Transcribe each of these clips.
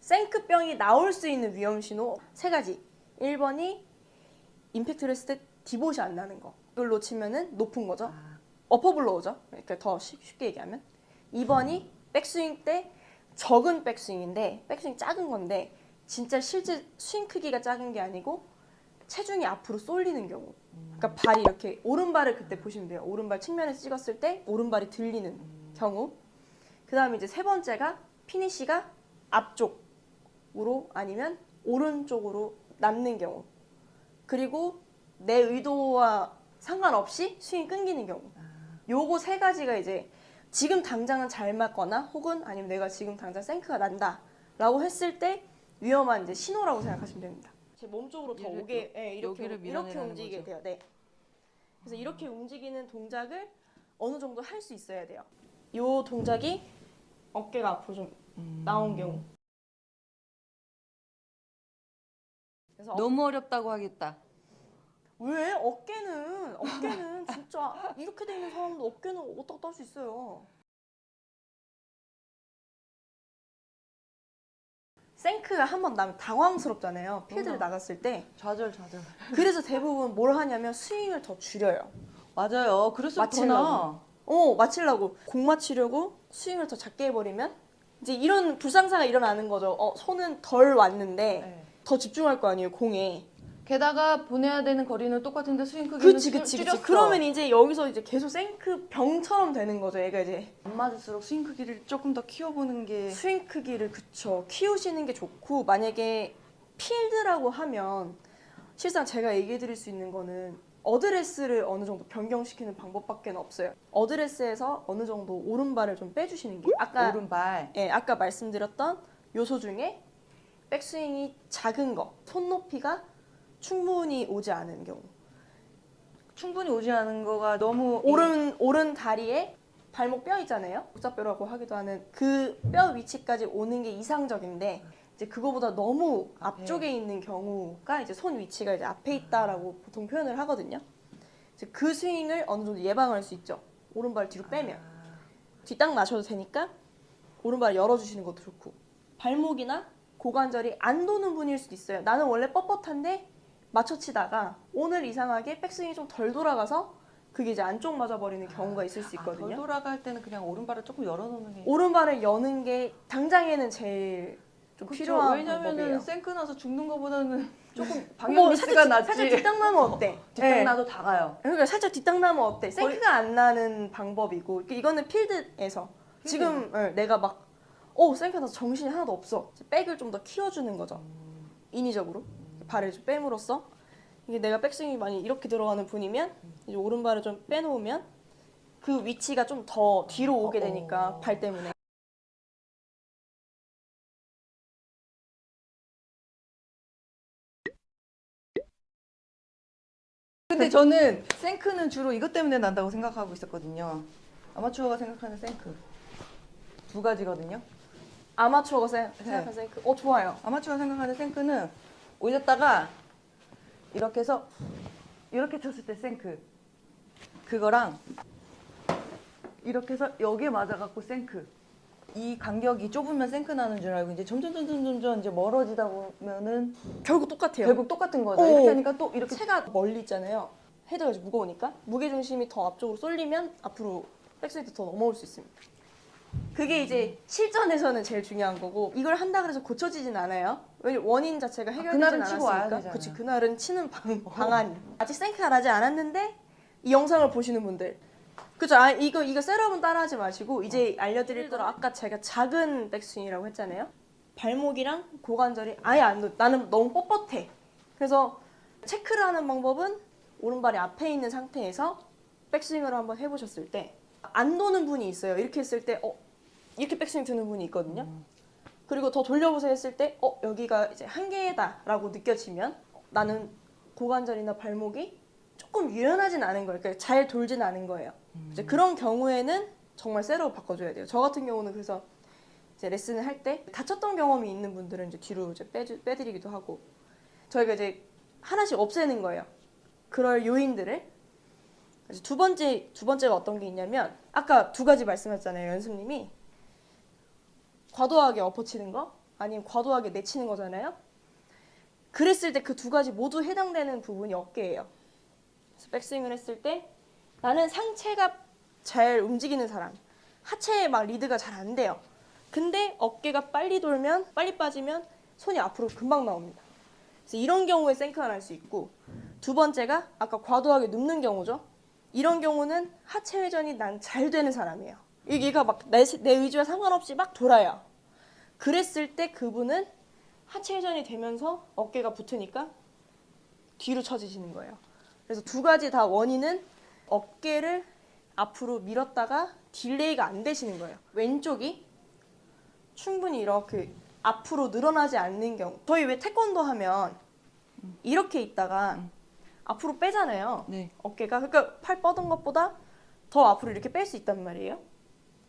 생크병이 나올 수 있는 위험 신호 세 가지. 1번이 임팩트를 했을 때 디봇이 안 나는 거. 이걸 놓치면은 높은 거죠. 어퍼블로우죠. 그러니까 더 쉽게 얘기하면. 2번이 백스윙 때 적은 백스윙인데 백스윙 작은 건데 진짜 실제 스윙 크기가 작은 게 아니고 체중이 앞으로 쏠리는 경우. 그러니까 발이 이렇게 오른발을 그때 보시면 돼요. 오른발 측면에서 찍었을 때 오른발이 들리는 경우. 그 다음에 이제 세 번째가 피니시가 앞쪽으로 아니면 오른쪽으로 남는 경우. 그리고 내 의도와 상관없이 스윙이 끊기는 경우. 요거 세 가지가 이제 지금 당장은 잘 맞거나 혹은 아니면 내가 지금 당장 생크가 난다 라고 했을 때 위험한 이제 신호라고 생각하시면 됩니다. 제 몸 쪽으로 더 오게 이렇게 움직이게 돼요. 네. 그래서 이렇게 움직이는 동작을 어느 정도 할 수 있어야 돼요. 요 동작이 어깨가 앞으로 좀 나온 경우. 그래서 너무 어렵다고 하겠다. 왜? 어깨는 진짜 이렇게 돼 있는 사람도 어깨는 어디다 딸 수 있어요. 생크가 한 번 나면 당황스럽잖아요. 필드를 나갔을 때. 좌절. 그래서 대부분 뭘 하냐면 스윙을 더 줄여요. 맞아요. 그래서 맞추려고. 맞추려고. 공 맞추려고 스윙을 더 작게 해버리면 이제 이런 불상사가 일어나는 거죠. 손은 덜 왔는데 네. 더 집중할 거 아니에요, 공에. 게다가 보내야 되는 거리는 똑같은데 스윙 크기는 그치. 줄였어. 그러면 이제 여기서 이제 계속 생크 병처럼 되는 거죠. 얘가 이제 안 맞을수록 스윙 크기를 조금 더 키워보는 게 스윙 크기를 키우시는 게 좋고 만약에 필드라고 하면 실상 제가 얘기해 드릴 수 있는 거는 어드레스를 어느 정도 변경시키는 방법밖에 없어요. 어드레스에서 어느 정도 오른발을 좀 빼주시는 게 오른발. 아까 말씀드렸던 요소 중에 백스윙이 작은 거, 손 높이가 충분히 오지 않은 경우. 충분히 오지 않은 거가 너무 오른 다리에 발목 뼈 있잖아요. 복사뼈라고 하기도 하는 그 뼈 위치까지 오는 게 이상적인데 이제 그거보다 너무 앞쪽에 있는 경우가 이제 손 위치가 이제 앞에 있다라고 보통 표현을 하거든요. 이제 그 스윙을 어느 정도 예방할 수 있죠. 오른발 뒤로 빼면 뒷땅 마셔도 되니까 오른발 열어주시는 것도 좋고 발목이나 고관절이 안 도는 분일 수도 있어요. 나는 원래 뻣뻣한데 맞춰치다가 오늘 이상하게 백스윙이 좀 덜 돌아가서 그게 이제 안쪽 맞아버리는 경우가 있을 수 있거든요. 덜 돌아갈 때는 그냥 오른발을 조금 열어놓는 게 오른발을 여는 게 당장에는 제일 좀 필요한 왜냐면은 방법이에요. 생크 나서 죽는 거보다는 조금 방향 뭐 미스가 낫지. 살짝 뒷땅 나면 어때? 뒷땅 네. 나도 다 가요. 그러니까 살짝 뒷땅 나면 어때? 생크가 안 나는 방법이고 이거는 필드에서 지금 내가 막 생크 나서 정신이 하나도 없어. 백을 좀 더 키워주는 거죠. 인위적으로 발을 좀 빼므로써 이게 내가 백스윙이 많이 이렇게 들어가는 분이면 이제 오른발을 좀 빼놓으면 그 위치가 좀 더 뒤로 오게 되니까 발 때문에. 근데 저는 생크는 주로 이것 때문에 난다고 생각하고 있었거든요. 아마추어가 생각하는 생크 두 가지거든요. 아마추어가 생각하는 생크. 좋아요. 아마추어가 생각하는 생크는 올렸다가 이렇게 해서 이렇게 쳤을 때 생크 그거랑 이렇게 해서 여기에 맞아갖고 생크 이 간격이 좁으면 생크 나는 줄 알고 이제 점점 이제 멀어지다 보면은 결국 똑같아요. 결국 똑같은 거죠. 이렇게 하니까 또 이렇게 채가 멀리 있잖아요. 헤드가 이제 무거우니까 무게중심이 더 앞쪽으로 쏠리면 앞으로 백스윙도 더 넘어올 수 있습니다. 그게 이제 실전에서는 제일 중요한 거고 이걸 한다 그래서 고쳐지진 않아요. 왜냐면 원인 자체가 해결되진 그날은 치고 와야 않았으니까. 되잖아요. 그치, 그날은 치는 방안이 아직 생크가 나지 않았는데 이 영상을 보시는 분들 그죠? 이거 셋업은 따라하지 마시고 이제 알려드릴 대로 아까 제가 작은 백스윙이라고 했잖아요. 발목이랑 고관절이 아예 안 돼. 나는 너무 뻣뻣해. 그래서 체크를 하는 방법은 오른발이 앞에 있는 상태에서 백스윙을 한번 해보셨을 때 안 도는 분이 있어요. 이렇게 했을 때 이렇게 백스윙 드는 분이 있거든요. 그리고 더 돌려보세요 했을 때 여기가 이제 한계다라고 느껴지면 나는 고관절이나 발목이 조금 유연하진 않은 거예요. 그러니까 잘 돌진 않은 거예요. 이제 그런 경우에는 정말 셋업을 바꿔줘야 돼요. 저 같은 경우는 그래서 이제 레슨을 할 때 다쳤던 경험이 있는 분들은 이제 뒤로 이제 빼드리기도 하고 저희가 이제 하나씩 없애는 거예요. 그럴 요인들을. 그래서 두 번째가 어떤 게 있냐면 아까 두 가지 말씀하셨잖아요. 연습님이 과도하게 엎어치는 거 아니면 과도하게 내치는 거잖아요. 그랬을 때 그 두 가지 모두 해당되는 부분이 어깨예요. 그래서 백스윙을 했을 때 나는 상체가 잘 움직이는 사람, 하체에 막 리드가 잘 안 돼요. 근데 어깨가 빨리 돌면, 빨리 빠지면 손이 앞으로 금방 나옵니다. 그래서 이런 경우에 생크가 날 수 있고, 두 번째가 아까 과도하게 눕는 경우죠. 이런 경우는 하체 회전이 난 잘 되는 사람이에요. 얘가 막 내 의지와 상관없이 막 돌아요. 그랬을 때 그분은 하체 회전이 되면서 어깨가 붙으니까 뒤로 처지시는 거예요. 그래서 두 가지 다 원인은 어깨를 앞으로 밀었다가 딜레이가 안 되시는 거예요. 왼쪽이 충분히 이렇게 앞으로 늘어나지 않는 경우. 저희 왜 태권도 하면 이렇게 있다가 앞으로 빼잖아요. 네. 어깨가. 그러니까 팔 뻗은 것보다 더 앞으로 이렇게 뺄 수 있단 말이에요.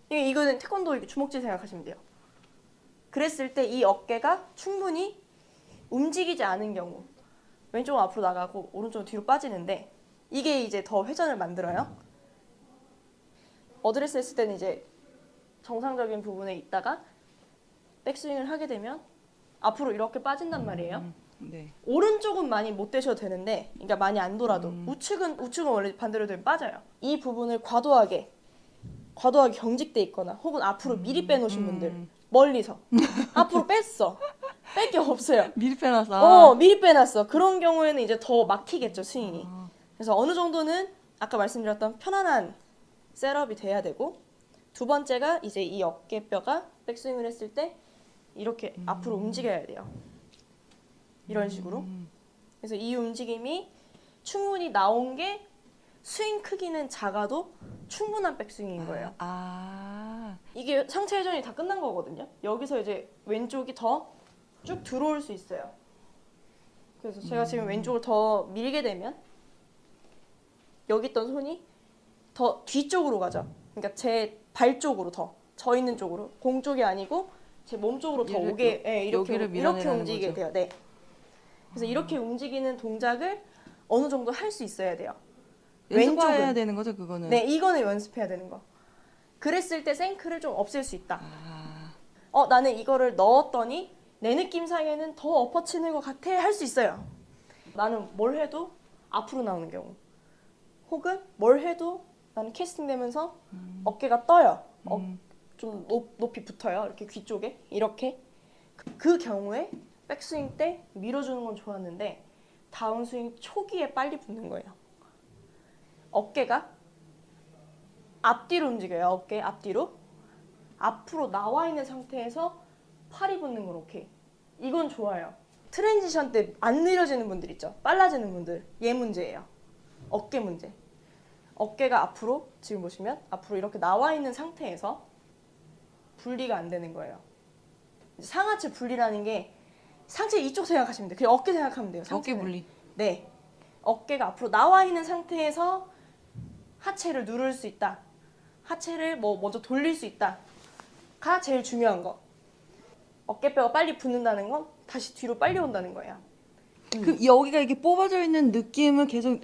이거는 태권도 주먹질 생각하시면 돼요. 그랬을 때 이 어깨가 충분히 움직이지 않은 경우, 왼쪽은 앞으로 나가고 오른쪽은 뒤로 빠지는데, 이게 이제 더 회전을 만들어요. 어드레스 했을 때는 이제 정상적인 부분에 있다가 백스윙을 하게 되면 앞으로 이렇게 빠진단 말이에요. 네. 오른쪽은 많이 못 대셔도 되는데, 그러니까 많이 안 돌아도 우측은 원래 반대로 되면 빠져요. 이 부분을 과도하게 경직돼 있거나 혹은 앞으로 미리 빼놓으신 분들, 멀리서 앞으로 뺐어. 뺄 게 없어요. 미리 빼놨어. 미리 빼놨어. 그런 경우에는 이제 더 막히겠죠, 스윙이. 그래서 어느 정도는 아까 말씀드렸던 편안한 셋업이 돼야 되고, 두 번째가 이제 이 어깨뼈가 백스윙을 했을 때 이렇게 앞으로 움직여야 돼요. 이런 식으로. 그래서 이 움직임이 충분히 나온 게 스윙 크기는 작아도 충분한 백스윙인 거예요. 이게 상체 회전이 다 끝난 거거든요. 여기서 이제 왼쪽이 더 쭉 들어올 수 있어요. 그래서 제가 지금 왼쪽을 더 밀게 되면 여기 있던 손이 더 뒤쪽으로 가죠. 그러니까 제 발 쪽으로 더, 저 있는 쪽으로, 공 쪽이 아니고 제 몸 쪽으로 더 오게, 이렇게 움직이게 거죠. 돼요. 네. 그래서 이렇게 움직이는 동작을 어느 정도 할 수 있어야 돼요. 연습해야 되는 거죠, 그거는? 네, 이거는 연습해야 되는 거. 그랬을 때 생크를 좀 없앨 수 있다. 나는 이거를 넣었더니 내 느낌상에는 더 엎어치는 것 같아, 할 수 있어요. 나는 뭘 해도 앞으로 나오는 경우, 혹은 뭘 해도 나는 캐스팅 되면서 어깨가 떠요. 좀 높이 붙어요. 이렇게 귀 쪽에 이렇게. 그 경우에 백스윙 때 밀어주는 건 좋았는데 다운스윙 초기에 빨리 붙는 거예요. 어깨가 앞뒤로 움직여요. 어깨 앞뒤로. 앞으로 나와 있는 상태에서 팔이 붙는 건 오케이. 이건 좋아요. 트랜지션 때 안 느려지는 분들 있죠. 빨라지는 분들. 얘 문제예요. 어깨 문제. 어깨가 앞으로, 지금 보시면 앞으로 이렇게 나와 있는 상태에서 분리가 안 되는 거예요. 상하체 분리라는 게 상체 이쪽 생각하시면 돼요. 그냥 어깨 생각하면 돼요. 어깨 분리. 네. 어깨가 앞으로 나와 있는 상태에서 하체를 누를 수 있다. 하체를 먼저 돌릴 수 있다.가 제일 중요한 거. 어깨뼈가 빨리 붙는다는 건 다시 뒤로 빨리 온다는 거예요. 그 여기가 이게 뽑아져 있는 느낌을 계속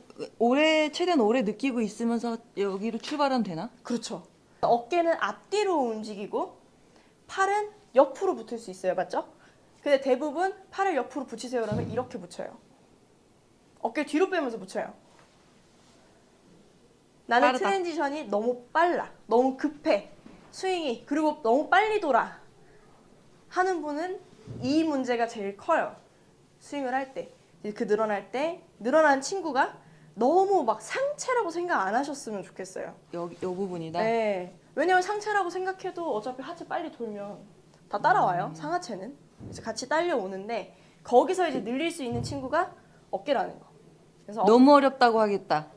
최대한 오래 느끼고 있으면서 여기로 출발하면 되나? 그렇죠. 어깨는 앞뒤로 움직이고 팔은 옆으로 붙을 수 있어요. 맞죠? 근데 대부분 팔을 옆으로 붙이세요 그러면 이렇게 붙여요. 어깨 뒤로 빼면서 붙여요. 나는 빠르다. 트랜지션이 너무 빨라. 너무 급해. 스윙이. 그리고 너무 빨리 돌아. 하는 분은 이 문제가 제일 커요. 스윙을 할 때. 그 늘어난 친구가 너무 막 상체라고 생각 안 하셨으면 좋겠어요. 요 부분이다. 네. 왜냐면 상체라고 생각해도 어차피 하체 빨리 돌면 다 따라와요. 상하체는. 그래서 같이 딸려오는데 거기서 이제 늘릴 수 있는 친구가 어깨라는 거. 그래서 너무 어렵다고 하겠다.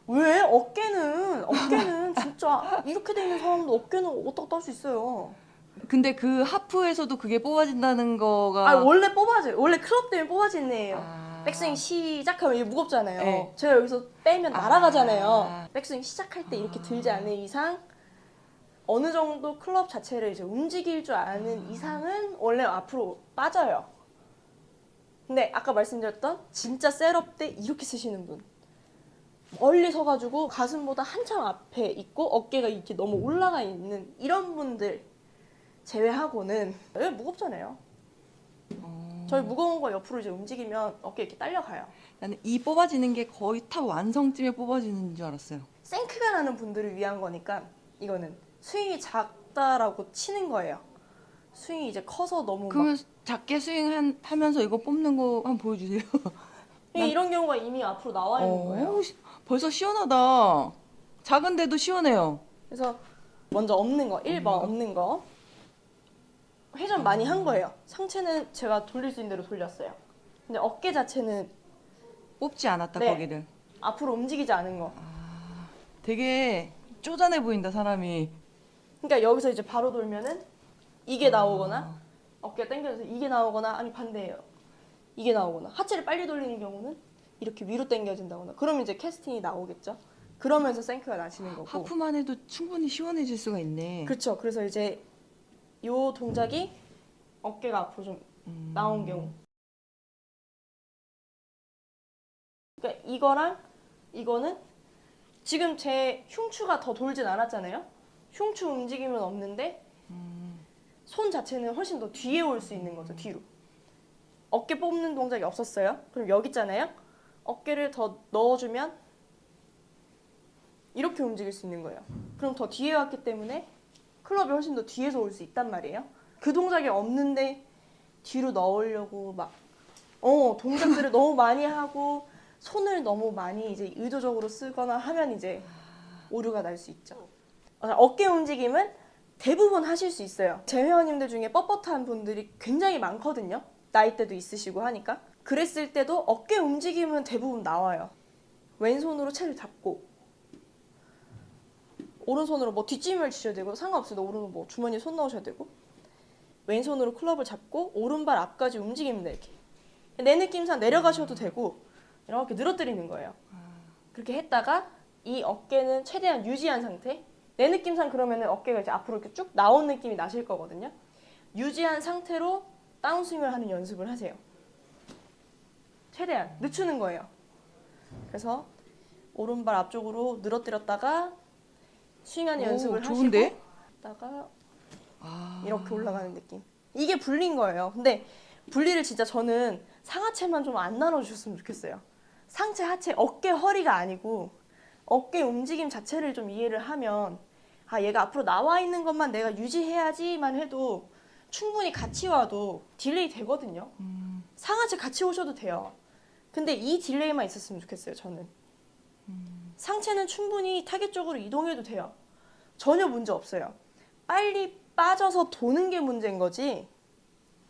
왜? 어깨는 진짜 이렇게 돼 있는 사람도 어깨는 어떻게 딸 수 있어요. 근데 그 하프에서도 그게 뽑아진다는 거가 원래 뽑아져요. 원래 클럽 때문에 뽑아지는 애예요. 아. 백스윙 시작하면 이게 무겁잖아요. 네. 제가 여기서 빼면 날아가잖아요. 백스윙 시작할 때 이렇게 들지 않는 이상 어느 정도 클럽 자체를 이제 움직일 줄 아는 이상은 원래 앞으로 빠져요. 근데 아까 말씀드렸던 진짜 셋업 때 이렇게 쓰시는 분, 멀리 서가지고 가슴보다 한참 앞에 있고 어깨가 이렇게 너무 올라가 있는 이런 분들 제외하고는 왜 무겁잖아요. 저희 무거운 거 옆으로 이제 움직이면 어깨 이렇게 딸려가요. 나는 이 뽑아지는 게 거의 탑 완성쯤에 뽑아지는 줄 알았어요. 생크가 나는 분들을 위한 거니까 이거는 스윙이 작다라고 치는 거예요. 스윙이 이제 커서 너무 그러면 작게 스윙하면서 이거 뽑는 거 한번 보여주세요. 이런 경우가 이미 앞으로 나와 있는 거예요. 벌써 시원하다. 작은데도 시원해요. 그래서 먼저 없는 거, 1번 없는 거. 회전 많이 한 거예요. 상체는 제가 돌릴 수 있는 대로 돌렸어요. 근데 어깨 자체는 뽑지 않았다, 네. 거기를. 앞으로 움직이지 않은 거. 되게 쪼잔해 보인다, 사람이. 그러니까 여기서 이제 바로 돌면은 이게 나오거나 어깨가 당겨져서 이게 나오거나 아니 반대예요. 이게 나오거나 하체를 빨리 돌리는 경우는 이렇게 위로 당겨진다거나 그러면 이제 캐스팅이 나오겠죠. 그러면서 생크가 나시는 거고. 하프만 해도 충분히 시원해질 수가 있네. 그렇죠. 그래서 이제 요 동작이 어깨가 앞으로 좀 나온 경우. 그러니까 이거랑 이거는 지금 제 흉추가 더 돌진 않았잖아요. 흉추 움직임은 없는데 손 자체는 훨씬 더 뒤에 올 수 있는 거죠. 뒤로. 어깨 뽑는 동작이 없었어요. 그럼 여기 있잖아요. 어깨를 더 넣어주면 이렇게 움직일 수 있는 거예요. 그럼 더 뒤에 왔기 때문에 클럽이 훨씬 더 뒤에서 올 수 있단 말이에요. 그 동작이 없는데 뒤로 넣으려고 막 동작들을 너무 많이 하고 손을 너무 많이 이제 의도적으로 쓰거나 하면 이제 오류가 날 수 있죠. 어깨 움직임은 대부분 하실 수 있어요. 제 회원님들 중에 뻣뻣한 분들이 굉장히 많거든요. 나이대도 있으시고 하니까. 그랬을 때도 어깨 움직임은 대부분 나와요. 왼손으로 채를 잡고 오른손으로 뭐 뒷짐을 치셔야 되고 상관없어요. 오른손 뭐 주머니에 손 넣으셔야 되고 왼손으로 클럽을 잡고 오른발 앞까지 움직입니다. 이렇게 내 느낌상 내려가셔도 되고 이렇게 늘어뜨리는 거예요. 그렇게 했다가 이 어깨는 최대한 유지한 상태. 내 느낌상 그러면은 어깨가 이제 앞으로 이렇게 쭉 나온 느낌이 나실 거거든요. 유지한 상태로 다운스윙을 하는 연습을 하세요. 최대한 늦추는 거예요. 그래서 오른발 앞쪽으로 늘어뜨렸다가 스윙하는 연습을 좋은데? 하시고 다가 이렇게 올라가는 느낌. 이게 분리인 거예요. 근데 분리를 진짜 저는 상하체만 좀 안 나눠주셨으면 좋겠어요. 상체, 하체, 어깨, 허리가 아니고 어깨 움직임 자체를 좀 이해를 하면 얘가 앞으로 나와 있는 것만 내가 유지해야지만 해도 충분히 같이 와도 딜레이 되거든요. 상하체 같이 오셔도 돼요. 근데 이 딜레이만 있었으면 좋겠어요, 저는. 상체는 충분히 타겟 쪽으로 이동해도 돼요. 전혀 문제 없어요. 빨리 빠져서 도는 게 문제인 거지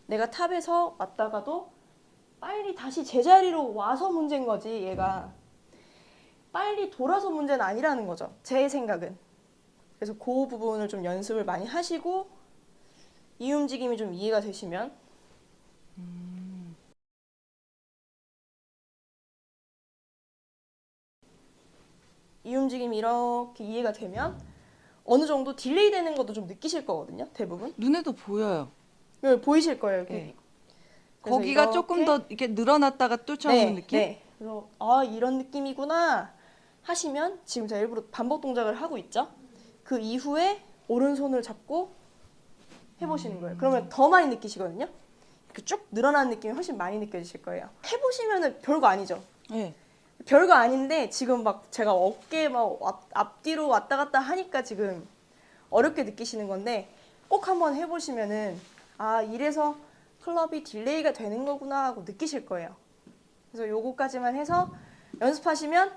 내가 탑에서 왔다가도 빨리 다시 제자리로 와서 문제인 거지 얘가 빨리 돌아서 문제는 아니라는 거죠. 제 생각은. 그래서 그 부분을 좀 연습을 많이 하시고 이 움직임이 좀 이해가 되시면 이 움직임이 이렇게 이해가 되면 어느 정도 딜레이 되는 것도 좀 느끼실 거거든요. 대부분. 눈에도 보여요. 보이실 거예요. 이렇게. 네. 그래서 거기가 이렇게 조금 더 이렇게 늘어났다가 쫓아오는 느낌? 네. 그래서 이런 느낌이구나 하시면 지금 제가 일부러 반복 동작을 하고 있죠. 그 이후에 오른손을 잡고 해보시는 거예요. 그러면 더 많이 느끼시거든요. 이렇게 쭉 늘어나는 느낌이 훨씬 많이 느껴지실 거예요. 해보시면은 별거 아니죠. 네. 별거 아닌데 지금 막 제가 어깨 막 앞뒤로 왔다 갔다 하니까 지금 어렵게 느끼시는 건데 꼭 한번 해보시면은 이래서 클럽이 딜레이가 되는 거구나 하고 느끼실 거예요. 그래서 요거까지만 해서 연습하시면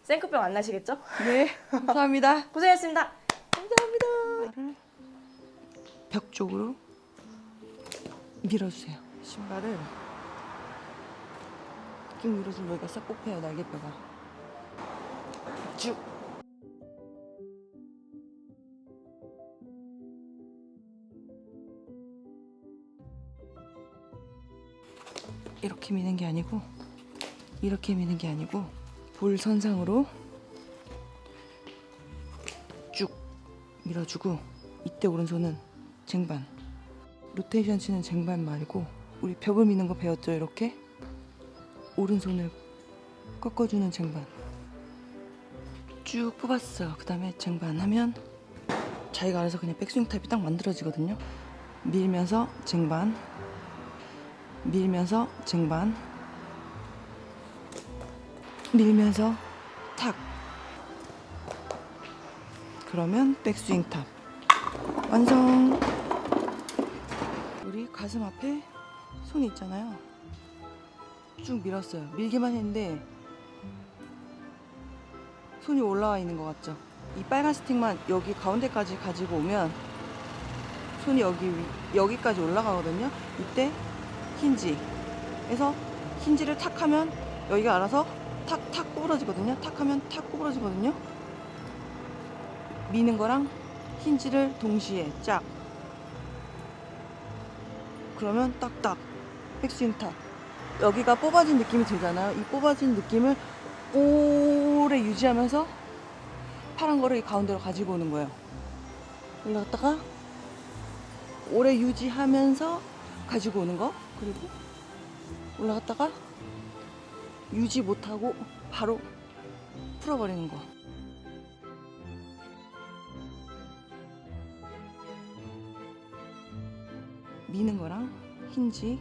생크병 안 나시겠죠? 네, 감사합니다. 고생했습니다. 감사합니다. 신발을 벽 쪽으로 밀어주세요. 신발을 쭉 밀어주면 여기가 싹 뽑혀요, 날개뼈가. 쭉. 이렇게 미는 게 아니고 이렇게 미는 게 아니고 볼 선상으로 쭉 밀어주고 이때 오른손은 쟁반. 로테이션 치는 쟁반 말고 우리 벽을 미는 거 배웠죠? 이렇게 오른손을 꺾어주는 쟁반. 쭉 뽑았어요. 그 다음에 쟁반 하면 자기가 알아서 그냥 백스윙 타입이 딱 만들어지거든요. 밀면서 쟁반, 밀면서 쟁반, 밀면서 탁. 그러면 백스윙 탑 완성. 우리 가슴 앞에 손이 있잖아요. 쭉 밀었어요. 밀기만 했는데 손이 올라와 있는 것 같죠? 이 빨간 스틱만 여기 가운데까지 가지고 오면 손이 여기까지 올라가거든요. 이때 힌지에서 힌지를 탁 하면 여기가 알아서 탁탁 구부러지거든요. 탁 하면 탁 구부러지거든요. 미는 거랑 힌지를 동시에 짝. 그러면 딱딱 백스윙 탑. 여기가 뽑아진 느낌이 들잖아요. 이 뽑아진 느낌을 오래 유지하면서 파란 거를 이 가운데로 가지고 오는 거예요. 올라갔다가 오래 유지하면서 가지고 오는 거. 그리고 올라갔다가 유지 못하고 바로 풀어버리는 거. 미는 거랑 힌지